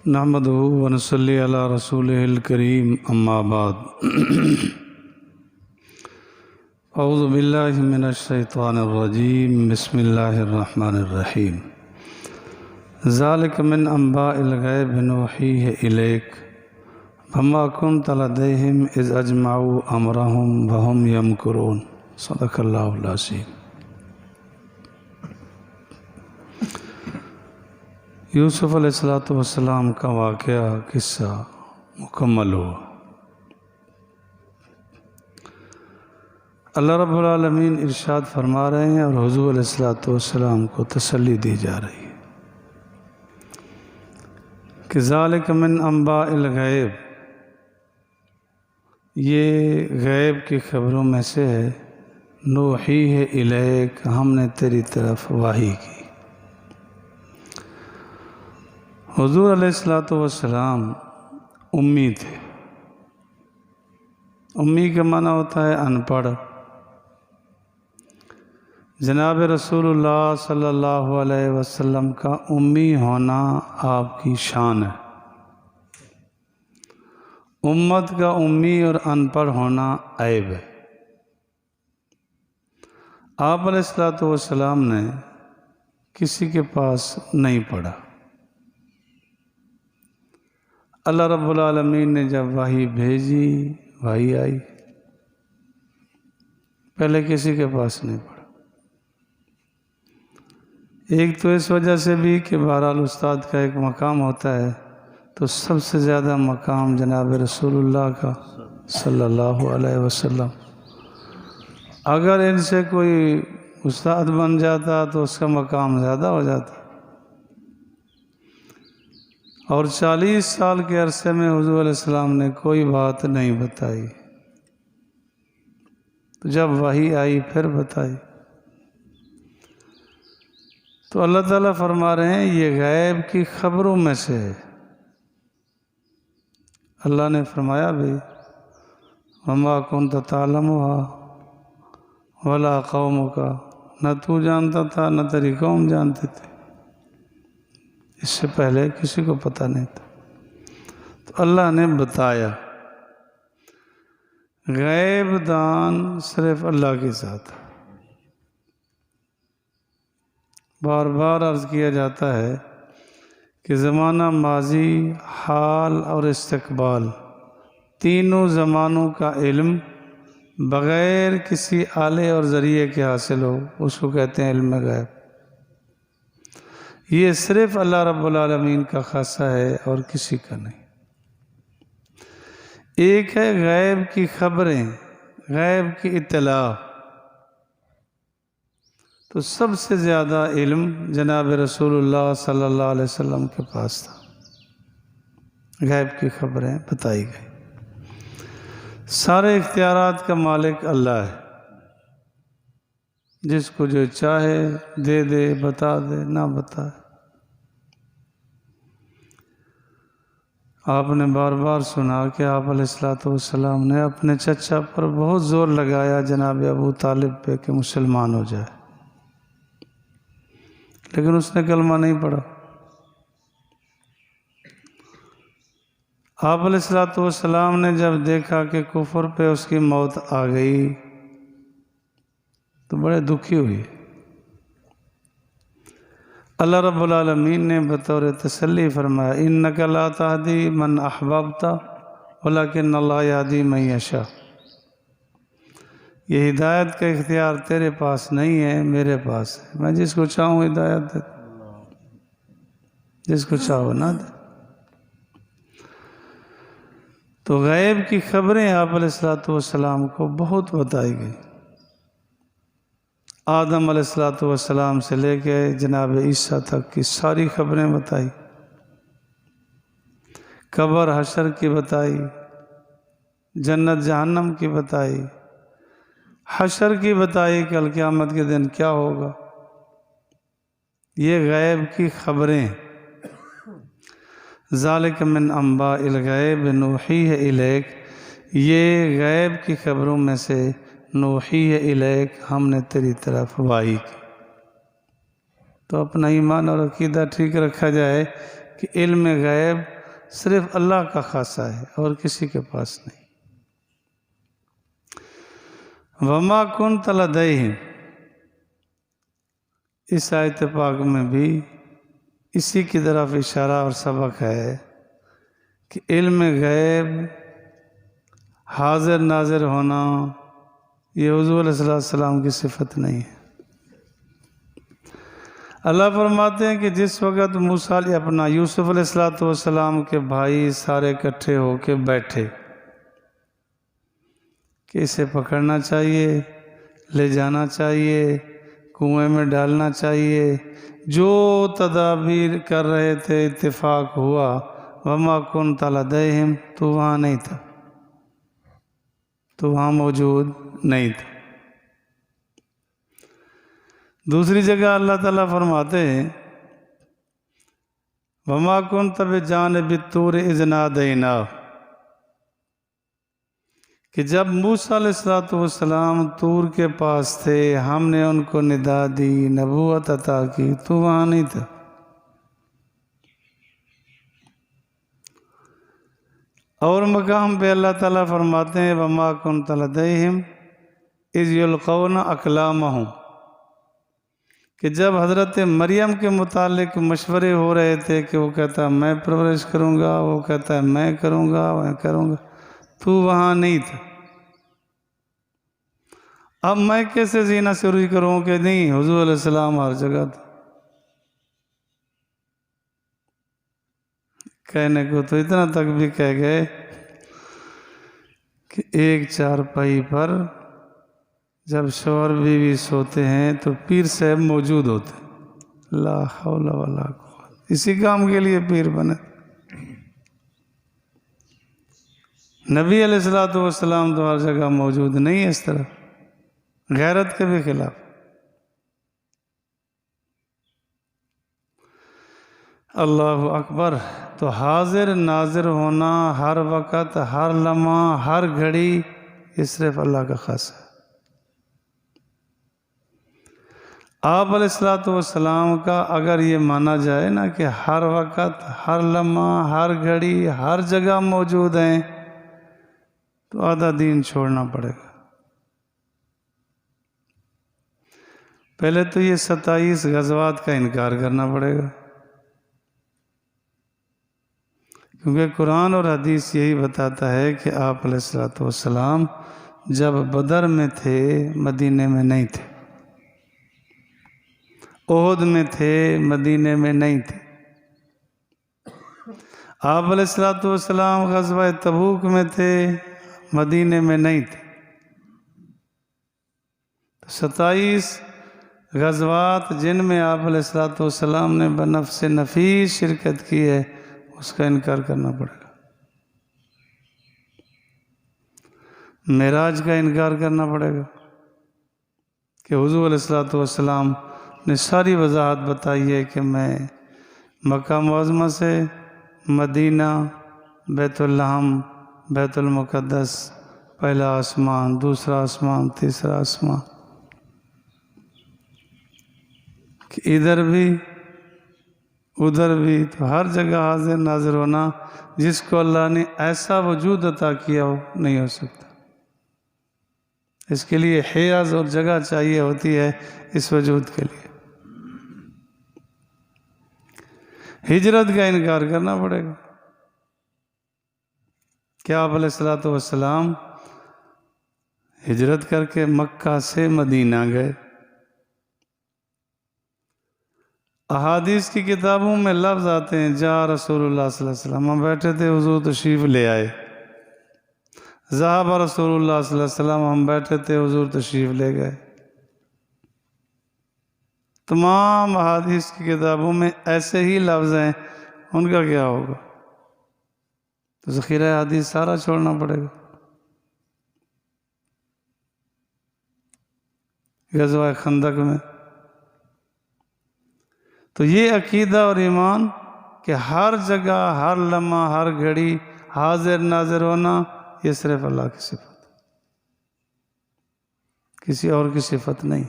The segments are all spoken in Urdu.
نحمدہ ونصلی علی رسولہ الکریم اما بعد اعوذ باللہ من الشیطان الرجیم بسم اللہ الرحمن الرحیم ذالک من انباء الغیب نوحیہ الیک وما کنت لدیہم اذ اجمعوا امرہم وہم یمکرون صدق اللہ العظیم۔ یوسف علیہ السلام کا واقعہ قصہ مکمل ہوا۔ اللہ رب العالمین ارشاد فرما رہے ہیں اور حضور علیہ السلام کو تسلی دی جا رہی ہے کہ ذالک من انباء الغیب، یہ غیب کی خبروں میں سے ہے، نوحیہ الیک، ہم نے تیری طرف وحی کی۔ حضور علیہ السلام امی تھے۔ امی کا معنی ہوتا ہے ان پڑھ۔ جناب رسول اللہ صلی اللہ علیہ وسلم کا امی ہونا آپ کی شان ہے۔ امت کا امی اور ان پڑھ ہونا عیب ہے۔ آپ علیہ السلام نے کسی کے پاس نہیں پڑھا۔ اللہ رب العالمین نے جب وحی بھیجی، وحی آئی، پہلے کسی کے پاس نہیں پڑھا۔ ایک تو اس وجہ سے بھی کہ بہرحال استاد کا ایک مقام ہوتا ہے، تو سب سے زیادہ مقام جناب رسول اللہ کا صلی اللہ علیہ وسلم۔ اگر ان سے کوئی استاد بن جاتا تو اس کا مقام زیادہ ہو جاتا، اور 40 سال کے عرصے میں حضور علیہ السلام نے کوئی بات نہیں بتائی، تو جب وحی آئی پھر بتائی۔ تو اللہ تعالیٰ فرما رہے ہیں یہ غیب کی خبروں میں سے ہے۔ اللہ نے فرمایا بھی وما کنت تعلمها ولا قومک، نہ تو جانتا تھا نہ تیری قوم جانتے تھے، اس سے پہلے کسی کو پتہ نہیں تھا، تو اللہ نے بتایا۔ غیب دان صرف اللہ کے ساتھ ہے۔ بار بار عرض کیا جاتا ہے کہ زمانہ ماضی، حال اور استقبال، تینوں زمانوں کا علم بغیر کسی آلے اور ذریعے کے حاصل ہو، اس کو کہتے ہیں علم غیب۔ یہ صرف اللہ رب العالمین کا خاصہ ہے اور کسی کا نہیں۔ ایک ہے غیب کی خبریں، غیب کی اطلاع، تو سب سے زیادہ علم جناب رسول اللہ صلی اللہ علیہ وسلم کے پاس تھا۔ غیب کی خبریں بتائی گئی۔ سارے اختیارات کا مالک اللہ ہے، جس کو جو چاہے دے دے، بتا دے، نہ بتائے۔ آپ نے بار بار سنا کہ آپ علیہ السلام نے اپنے چچا پر بہت زور لگایا جناب ابو طالب پہ کہ مسلمان ہو جائے، لیکن اس نے کلمہ نہیں پڑھا۔ آپ علیہ السلام نے جب دیکھا کہ کفر پہ اس کی موت آ گئی تو بڑے دکھی ہوئی۔ اللہ رب العالمین نے بطور تسلی فرمایا انک لا تہدی من احببت ولکن اللہ یہدی من یشاء، یہ ہدایت کا اختیار تیرے پاس نہیں ہے، میرے پاس ہے، میں جس کو چاہوں ہدایت دیتا، جس کو چاہو نہ دے۔ تو غیب کی خبریں آپ علیہ السلام کو بہت بتائی گئی۔ آدم علیہ السلام سے لے کے جناب عیسیٰ تک کی ساری خبریں بتائی، قبر حشر کی بتائی، جنت جہنم کی بتائی، حشر کی بتائی، کل قیامت کے دن کیا ہوگا۔ یہ غیب کی خبریں، ذالک من انباء الغیب نوحیہ الیک، یہ غیب کی خبروں میں سے نوحیہ الیک، ہم نے تیری طرف وحی کی۔ تو اپنا ایمان اور عقیدہ ٹھیک رکھا جائے کہ علم غیب صرف اللہ کا خاصہ ہے اور کسی کے پاس نہیں۔ وما کنت لدیہم، اس آیت پاک میں بھی اسی کی طرف اشارہ اور سبق ہے کہ علم غیب حاضر ناظر ہونا یہ حضور علیہ السلام کی صفت نہیں ہے۔ اللہ فرماتے ہیں کہ جس وقت موسیٰ اپنا یوسف علیہ السلام کے بھائی سارے اکٹھے ہو کے بیٹھے کہ اسے پکڑنا چاہیے، لے جانا چاہیے، کنویں میں ڈالنا چاہیے، جو تدابیر کر رہے تھے اتفاق ہوا۔ وما کنت لدیہم، تو وہاں نہیں تھا، تو وہاں موجود نہیں تھا۔ دوسری جگہ اللہ تعالیٰ فرماتے ہیں وما کنت بجانب الطور اذ نادیناہ، کہ جب موسیٰ علیہ السلام طور کے پاس تھے ہم نے ان کو ندا دی، نبوت عطا کی، تو وہاں نہیں تھا۔ اور مقام پہ اللہ تعالیٰ فرماتے ہیں وما کنت لدیہم اذ یلقون اقلامہم، کہ جب حضرت مریم کے متعلق مشورے ہو رہے تھے کہ وہ کہتا ہے میں پرورش کروں گا، وہ کہتا ہے میں کروں گا، میں کروں گا، تو وہاں نہیں تھا۔ اب میں کیسے زینہ سے روئی کروں کہ نہیں، حضور علیہ السلام ہر جگہ تھا۔ کہنے کو تو اتنا تک بھی کہہ گئے کہ ایک چارپائی پر جب شوہر بیوی سوتے ہیں تو پیر صاحب موجود ہوتے ہیں۔ لا حول ولا قوت، اسی کام کے لیے پیر بنے۔ نبی علیہ السلام تو ہر جگہ موجود نہیں ہے، اس طرح غیرت کے بھی خلاف۔ اللہ اکبر۔ تو حاضر ناظر ہونا ہر وقت، ہر لمحہ، ہر گھڑی، یہ صرف اللہ کا خاص ہے۔ آپ علیہ السلام کا اگر یہ مانا جائے نا کہ ہر وقت، ہر لمحہ، ہر گھڑی، ہر جگہ موجود ہیں، تو آدھا دین چھوڑنا پڑے گا۔ پہلے تو یہ 27 غزوات کا انکار کرنا پڑے گا، کیونکہ قرآن اور حدیث یہی بتاتا ہے کہ آپ علیہ السلام جب بدر میں تھے مدینے میں نہیں تھے، احد میں تھے مدینے میں نہیں تھے، آپ علیہ السلام غزوہ تبوک میں تھے مدینے میں نہیں تھے۔ 27 غزوات جن میں آپ علیہ السلام نے بنفس نفیس شرکت کی ہے، اس کا انکار کرنا پڑے گا۔ معراج کا انکار کرنا پڑے گا کہ حضور علیہ السلام نے ساری وضاحت بتائی ہے کہ میں مکہ معظمہ سے مدینہ، بیت اللحم، بیت المقدس، پہلا آسمان، دوسرا آسمان، تیسرا آسمان، کہ ادھر بھی ادھر بھی، تو ہر جگہ حاضر ناظر ہونا جس کو اللہ نے ایسا وجود عطا کیا ہو نہیں ہو سکتا۔ اس کے لیے حیض اور جگہ چاہیے ہوتی ہے اس وجود کے لیے۔ ہجرت کا انکار کرنا پڑے گا۔ کیا آپ علیہ السلام ہجرت کر کے مکہ سے مدینہ گئے؟ احادیث کی کتابوں میں لفظ آتے ہیں جا رسول اللہ صلی اللہ علیہ وسلم، ہم بیٹھے تھے حضور تشریف لے آئے۔ ذہب رسول اللہ صلی اللہ علیہ وسلم، ہم بیٹھے تھے حضور تشریف لے گئے۔ تمام احادیث کی کتابوں میں ایسے ہی لفظ ہیں، ان کا کیا ہوگا؟ تو ذخیرہ حدیث سارا چھوڑنا پڑے گا۔ غزوہ خندق میں تو یہ عقیدہ اور ایمان کہ ہر جگہ، ہر لمحہ، ہر گھڑی حاضر ناظر ہونا، یہ صرف اللہ کی صفت ہے، کسی اور کی صفت نہیں۔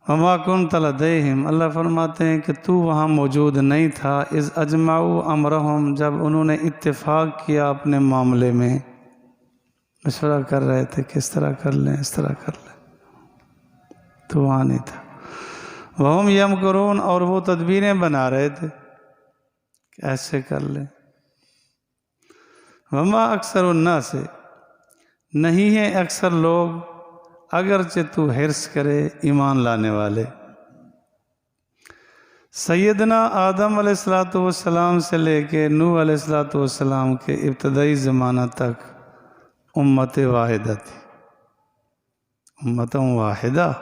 وما كنت لديهم، اللہ فرماتے ہیں کہ تو وہاں موجود نہیں تھا، اذ اجمعوا امرهم، جب انہوں نے اتفاق کیا اپنے معاملے میں، مشورہ کر رہے تھے کس طرح کر لیں، اس طرح کر لیں، تو وہاں نہیں تھا۔ وہم یمکرون، اور وہ تدبیریں بنا رہے تھے کہ ایسے کر لیں۔ وما اکثر الناس، نہیں ہیں اکثر لوگ، اگرچہ تو حرص کرے ایمان لانے والے۔ سیدنا آدم علیہ السلام سے لے کے نوح علیہ السلام کے ابتدائی زمانہ تک امت واحدہ تھی، امت واحدہ،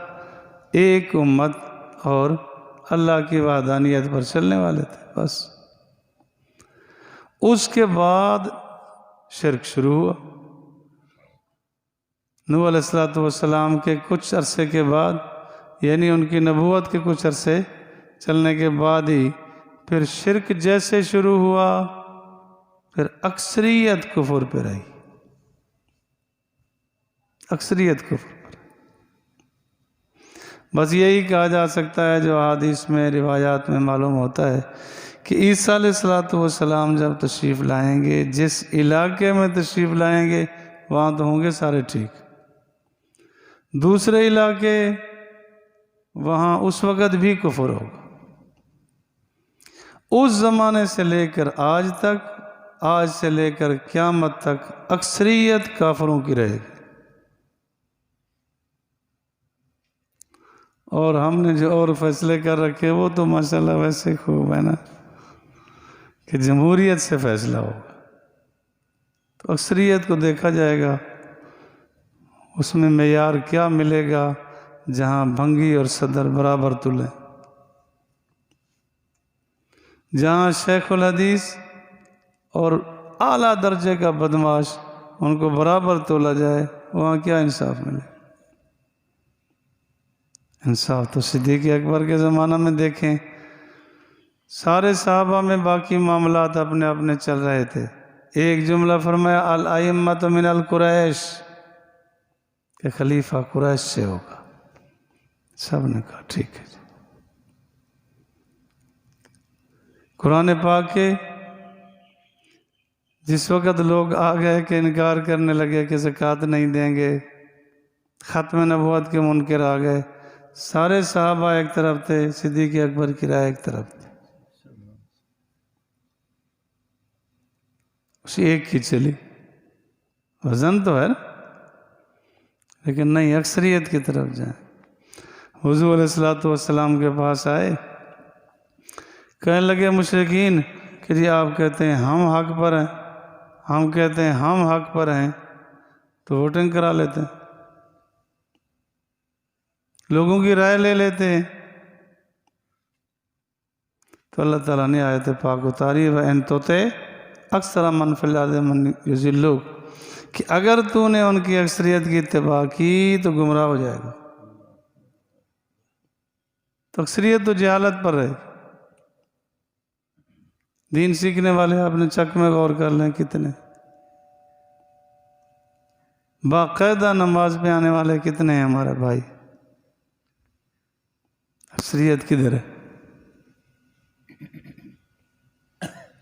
ایک امت، اور اللہ کی وحدانیت پر چلنے والے تھے بس۔ اس کے بعد شرک شروع ہوا۔ نوح علیہ السلام کے کچھ عرصے کے بعد، یعنی ان کی نبوت کے کچھ عرصے چلنے کے بعد ہی پھر شرک جیسے شروع ہوا، پھر اکثریت کفر پہ رہی، اکثریت کفر پر۔ بس یہی کہا جا سکتا ہے جو احادیث میں، روایات میں معلوم ہوتا ہے کہ عیسیٰ علیہ السلام جب تشریف لائیں گے، جس علاقے میں تشریف لائیں گے وہاں تو ہوں گے سارے ٹھیک، دوسرے علاقے وہاں اس وقت بھی کفر ہوگا۔ اس زمانے سے لے کر آج تک، آج سے لے کر قیامت تک اکثریت کافروں کی رہے گی۔ اور ہم نے جو اور فیصلے کر رکھے وہ تو ماشاءاللہ ویسے خوب ہے نا کہ جمہوریت سے فیصلہ ہوگا، تو اکثریت کو دیکھا جائے گا، اس میں معیار کیا ملے گا جہاں بھنگی اور صدر برابر تلیں، جہاں شیخ الحدیث اور اعلیٰ درجے کا بدماش ان کو برابر تولا جائے، وہاں کیا انصاف ملے؟ انصاف تو صدیق اکبر کے زمانہ میں دیکھیں، سارے صحابہ میں باقی معاملات اپنے اپنے چل رہے تھے، ایک جملہ فرمایا الائمۃ من القریش، کہ خلیفہ قریش سے ہوگا، سب نے کہا ٹھیک ہے۔ قرآن پاک کے جس وقت لوگ آ گئے کہ انکار کرنے لگے کہ زکوٰۃ نہیں دیں گے، ختم نبوت کے منکر آ گئے، سارے صحابہ ایک طرف تھے، صدیق اکبر کی رائے ایک طرف تھی، اسی ایک کی چلی، وزن تو ہے نا، لیکن نہیں، اکثریت کی طرف جائیں۔ حضور علیہ السلام کے پاس آئے، کہنے لگے مشرکین کہ جی آپ کہتے ہیں ہم حق پر ہیں، ہم کہتے ہیں ہم حق پر ہیں، تو ووٹنگ کرا لیتے ہیں، لوگوں کی رائے لے لیتے ہیں۔ تو اللہ تعالیٰ نے آیت پاک اتاری، وَإِن تُطِعْ أَكْثَرَ مَنْ فِي الْأَرْضِ مَنْ يُضِلُّوكَ، کہ اگر تو نے ان کی اکثریت کی اتباع کی تو گمراہ ہو جائے گا، تو اکثریت تو جہالت پر رہے گی۔ دین سیکھنے والے اپنے چک میں غور کر لیں کتنے، باقاعدہ نماز پہ آنے والے کتنے ہیں ہمارے بھائی، اکثریت کدھر ہے؟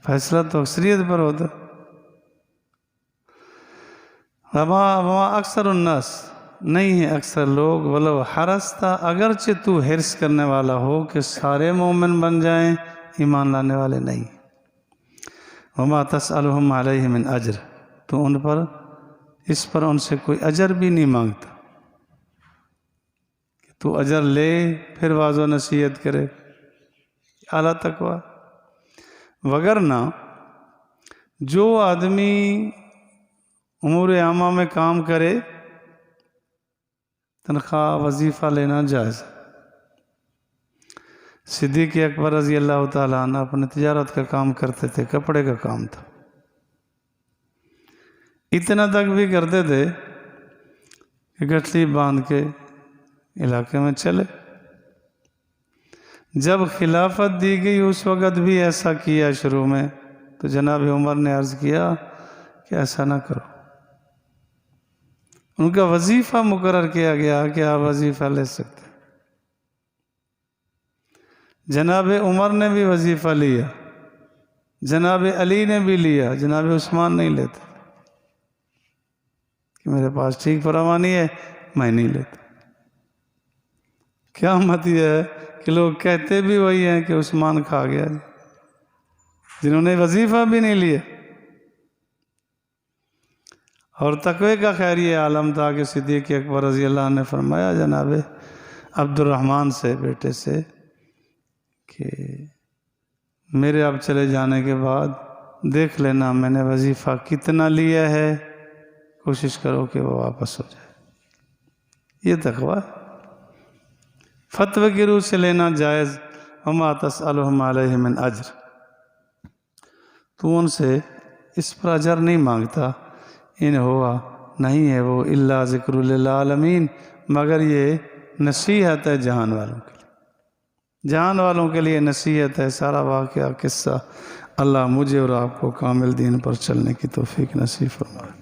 فیصلہ تو اکثریت پر ہوتا۔ وما اکثر الناس، نہیں ہے اکثر لوگ، ولو حرصت، اگرچہ تو حرص کرنے والا ہو کہ سارے مومن بن جائیں، ایمان لانے والے نہیں۔ وما تسألهم علیہ من اجر، تو ان پر، اس پر ان سے کوئی اجر بھی نہیں مانگتا کہ تو اجر لے پھر واعظ و نصیحت کرے، اعلیٰ تقویٰ۔ وگرنہ جو آدمی امور عامہ میں کام کرے، تنخواہ وظیفہ لینا جائز ہے۔ صدیق اکبر رضی اللہ تعالیٰ عنہ اپنے تجارت کا کام کرتے تھے، کپڑے کا کام تھا، اتنا تک بھی کرتے تھے کہ گٹھلی باندھ کے علاقے میں چلے۔ جب خلافت دی گئی اس وقت بھی ایسا کیا شروع میں، تو جناب عمر نے عرض کیا کہ ایسا نہ کرو، ان کا وظیفہ مقرر کیا گیا کہ آپ وظیفہ لے سکتے، جناب عمر نے بھی وظیفہ لیا، جناب علی نے بھی لیا، جناب عثمان نہیں لیتے کہ میرے پاس ٹھیک فراوانی ہے میں نہیں لیتا۔ کیا مت یہ ہے کہ لوگ کہتے بھی وہی ہیں کہ عثمان کھا گیا جی، جنہوں نے وظیفہ بھی نہیں لیا۔ اور تقوی کا خیر یہ عالم تھا کہ صدیق اکبر رضی اللہ عنہ نے فرمایا جناب عبد الرحمن سے، بیٹے سے، کہ میرے اب چلے جانے کے بعد دیکھ لینا میں نے وظیفہ کتنا لیا ہے، کوشش کرو کہ وہ واپس ہو جائے۔ یہ تقوی فتوی کی روح سے لینا جائز۔ وما تسألهم علیہ من اجر، تو ان سے اس پر اجر نہیں مانگتا، ان ہوا نہیں ہے وہ الا ذکر للعالمین، مگر یہ نصیحت ہے جہان والوں کے لیے، جہان والوں کے لیے نصیحت ہے۔ سارا واقعہ قصہ اللہ مجھے اور آپ کو کامل دین پر چلنے کی توفیق نصیب فرمائے۔